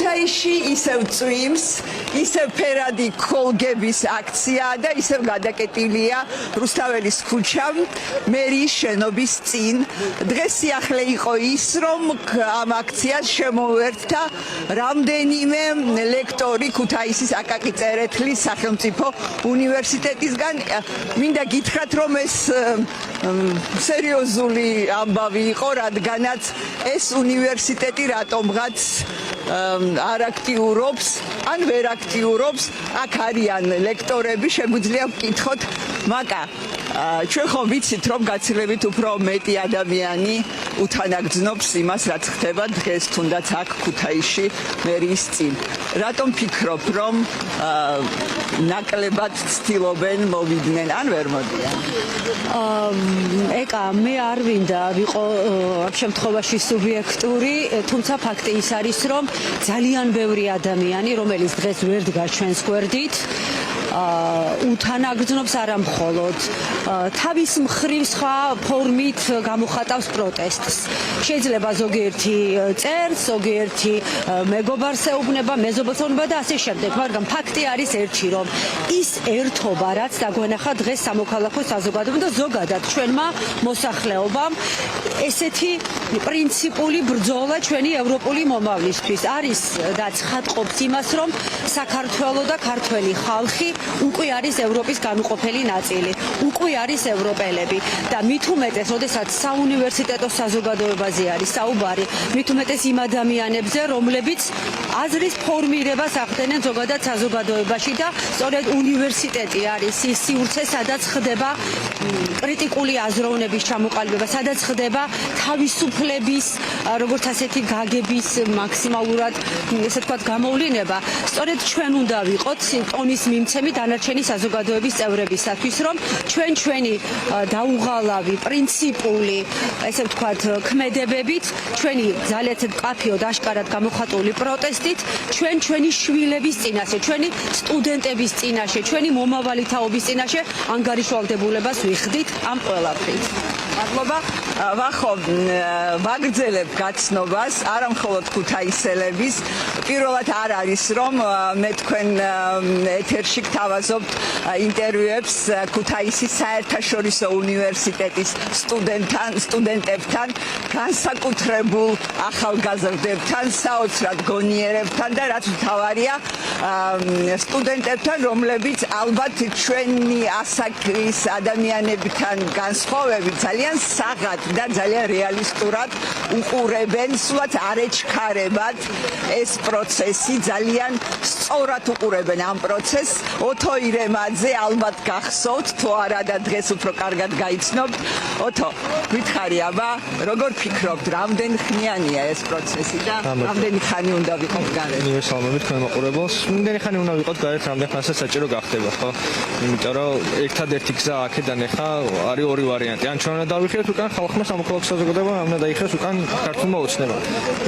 ქუთაისში ისევ წვიმს, ისევ ფერადი ქოლგების აქციაა და ისევ გადაკეტილია რუსთაველის ქუჩა მერიის შენობის წინ. დღეს სიახლე იყო ის, რომ ამ აქციას შემოუერთდა რამდენიმე ლექტორი ქუთაისის აკაკი წერეთლის სახელმწიფო უნივერსიტეტისგან. მინდა გითხრათ, რომ ეს სერიოზული ამბავი იყო, რადგანაც ეს უნივერსიტეტი რატომღაც არ აქტიურობს, ან ვერ აქტიურობს, აქ არიან ლექტორები, შეგვიძლია ვკითხოთ, მაკა ჩვენ ხომ ვიცით, რომ გაცილებით უფრო მეტი ადამიანი უთანაგრძნობს იმას, რაც ხდება დღეს თუნდაც აქ ქუთაისში მერიის წინ. რატომ ფიქრობ, რომ ნაკლებად ცდილობენ მოვიდნენ, ან ვერ მოდიან? ეკა, მე არ მინდა ვიყო ამ შემთხვევაში სუბიექტური, თუმცა ფაქტი ის არის, რომ ძალიან ბევრი ადამიანი, რომელიც დღეს ვერ დგას ჩვენს გვერდით, უთანაგრძნობს არა მხოლოდ თავის მხრივ სხვა ფორმით გამოხატავს პროტესტს. შეიძლება ზოგიერთი წერს, ზოგიერთი მეგობარს ეუბნება, მეზობელს ეუბნება და ასე შემდეგ, მაგრამ ფაქტი არის ერთი, რომ ის ერთობა, რაც დაგვენახა დღეს სამოქალაქო საზოგადოებამ და ზოგადად ჩვენმა მოსახლეობამ, ესეთი პრინციპული ბრძოლა ჩვენი ევროპული მომავლისთვის არის და ცხადყოფს იმას, რომ საქართველო და ქართველი ხალხი უკვე არის ევროპის განუყოფელი ნაწილი, უკვე არის ევროპელები და მით უმეტეს, როდესაც საუნივერსიტეტო საზოგადოებაზე არის საუბარი, მით უმეტეს იმ ადამიანებზე, რომლებიც აზრის ფორმირებას ახდენენ ზოგადად საზოგადოებაში და სწორედ უნივერსიტეტი არის ის სივრცე, სადაც ხდება კრიტიკული აზროვნების ჩამოყალიბება, სადაც ხდება თავისუფლების, როგორც ასეთი გაგების მაქსიმალურად, ესე ვთქვათ, გამოვლინება. სწორედ ჩვენ უნდა ვიყოთ ტონის მიმცემი დანარჩენი საზოგადოების წევრებისათვის, რომ ჩვენი დაუღალავი, პრინციპული, ესე ვთქვათ, ქმედებებით, ჩვენი ძალიან მკაფიოდ აშკარად გამოხატული პროტესტით, ჩვენი შვილების წინაშე, ჩვენი სტუდენტების წინაშე, ჩვენი მომავალი თაობის წინაშე ანგარიშვალდებულებას ვიხდით ამ ყველაფრით. მადლობა. ვახო, ვაგრძელებ გაცნობას, არა მხოლოდ ქუთაისელების. პირველად არ არის, რომ მე თქვენ ეთერში გთავაზობთ ინტერვიუებს ქუთაისის საერთაშორისო უნივერსიტეტის სტუდენტებთან, განსაკუთრებულ ახალგაზრდებთან, საოცრად გონიერებთან და რაც მთავარია, სტუდენტებთან, რომლებიც ალბათ ჩვენი ასაკის ადამიანებთან განსხვავებით ძალიან საღად და ძალიან რეალისტურად უყურებენ, სულაც არ ეჩქარებათ ეს პროცესი, ძალიან სწორად უყურებენ ამ პროცესს. ოთო ირემაძე ალბათ გახსოვთ, თუ არა და დღეს უფრო კარგად გაიცნობთ. ოთო, გითხარი, აბა, როგორ ფიქრობთ, რამდენ ხნიანია ეს პროცესი და რამდენი ხანი უნდა ვიყოთ გარეთ? მივესალმებით თქვენ მაყურებელს. რამდენი ხანი უნდა ვიყოთ გარეთ, რამდენი ხანსაც საჭირო გახდება, ხო? იმიტომ რომ ერთადერთი გზა აქედან ახლა არის ორი ვარიანტი. ან ჩვენ უნდა დავიხიოთ უკან ხალხმა სამოქალაქო საზოგადოება, უნდა დაიხიოს უკან ქართულმა ოცნებამ.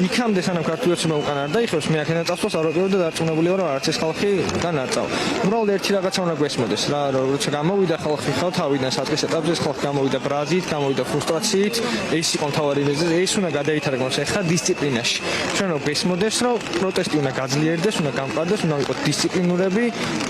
იქამდე სანამ ქართული ოცნება უკან არ დაიხიოს, მე აქედან წასვლას არ ვაპირებ და დარწმუნებული ვარ, რომ არც ეს ხალხი უკან არ წავა. უბრალოდ ერთი რაღაცა უნდა გვესმოდეს რა, როცა გამოვიდა ხალხი ხო თავიდან საწყის ეტაპზე, ეს ხალხი გამოვიდა ბრაზით, გამოვიდა ფრუსტრაციით, ეს იყო მთავარი მიზეზი, ეს უნდა გადაითარგმნოს ახლა დისციპლინაში. ჩვენ რომ გვესმოდეს, რომ პროტესტი უნდა გაძლიერდეს, უნდა გამყარდეს, უნდა ვიყოთ დისციპლინურები,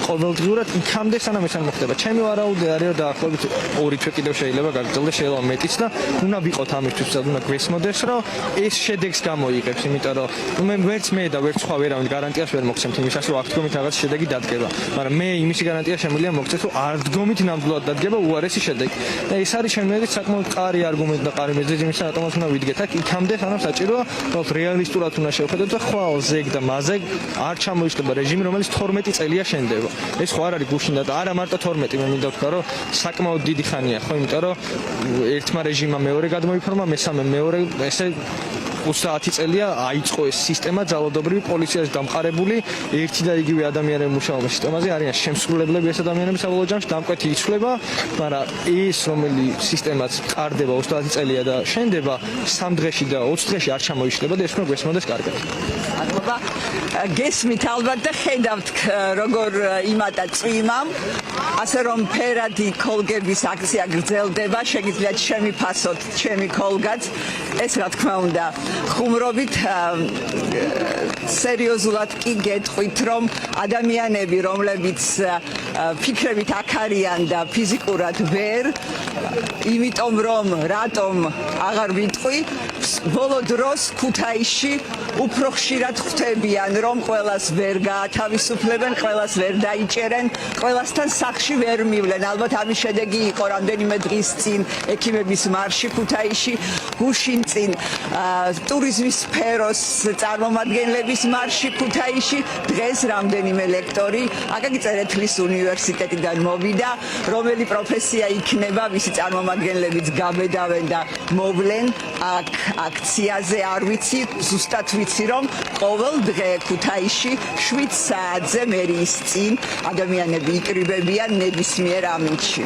ყოველდღიურად იქამდე სანამ ეს არ მოხდება. ჩემი ვარაუდი არის დაახლოებით 2 თვე კიდევ შეიძლება გაგრძელდეს, შეიძლება მეტიც და უნდა ვიყოთ ამისთვის, უნდა გვესმოდეს, რომ ეს შედეგს გამოიღებს, იმიტომ რომ მე ვერც მე და ვერც სხვა ვერავინ გარანტიას ვერ მოგცემთ იმისას, რომ აქ რაღაც შედეგი დადგება. მაგრამ მე იმისი გარანტია შემიძლია მოგცეთ, რომ არ დგომით ნამდვილად დადგება უარესი შედეგი. და ეს არის შემიძლია საკმაოდ მყარი არგუმენტი და მყარი მიზეზი იმისა, რატომაც უნდა ვიდგეთ აქ იქამდე, სანამ საჭიროა, რომ რეალისტურად უნდა შევხედოთ და ხვალ ზეგ და მაზეგ არ ჩამოიშლება რეჟიმი, რომელიც 12 წელია შენდება. ეს ხო არ არის გუშინ და არა მარტო 12, მე მინდა ვთქვა, რომ საკმაოდ დიდი ხანია, ხო, იმიტომ რომ ერთმა რეჟიმმა მეორე გადმოიფორმა, მესამე მეორე, ესე 30 წელია აიწყო ეს სისტემა, ძალადობრივი პოლიციას დამყარებული, ერთი და იგივე ადამიანები მუშაობენ სისტემაზე, არიან შემსრულებლები ეს ადამიანები საბოლოო ჯამში, დამკვეთი იცვლება, მაგრამ ეს რომელი სისტემაც ყარდება 30 წელია და შენდება 3 დღეში და 20 დღეში არ ჩამოიშლება და ეს უნდა გვესმოდეს კარგად. გესმით ალბათ და ხედავთ როგორ იმატა წვიმამ ასე რომ ფერადი კოლგების აქცია გრძელდება, შეგიძლიათ შემიფასოთ ჩემი კოლგაც. ეს რა თქმა უნდა, ხუმრობით სერიოზულად კი გეტყვით, რომ ადამიანები, რომლებიც ფიქრებით აქ არიან და ფიზიკურად ვერ, იმიტომ რომ რატომ აღარ ვიტყვი, ბოლო დროს ქუთაისში უფრო ხშირად ხვდებიან, რომ ყველას ვერ გაათავისუფლებენ, ყველას ვერ დაიჭერენ, ყველასთან სახლში ვერ მივლენ. ალბათ ამის შედეგი იყო რამდენიმე დღის წინ ექიმების მარში ქუთაისში, გუშინ წინ ტურიზმის სფეროს წარმომადგენლების მარში ქუთაისში, დღეს რამდენიმე ლექტორი აკაკი წერეთლის უნივერსიტეტიდან მოვიდა, რომელი პროფესია იქნება, ვისი წარმომადგენლებიც გაბედავენ და მოვლენ აქ აქციაზე. არ ვიცი, ზუსტად ვიცი, რომ ყოველ დღე ქუთაისში 7 საათზე მერიის წინ ადამიანები იკრიბებიან ნებისმიერ ამინდში.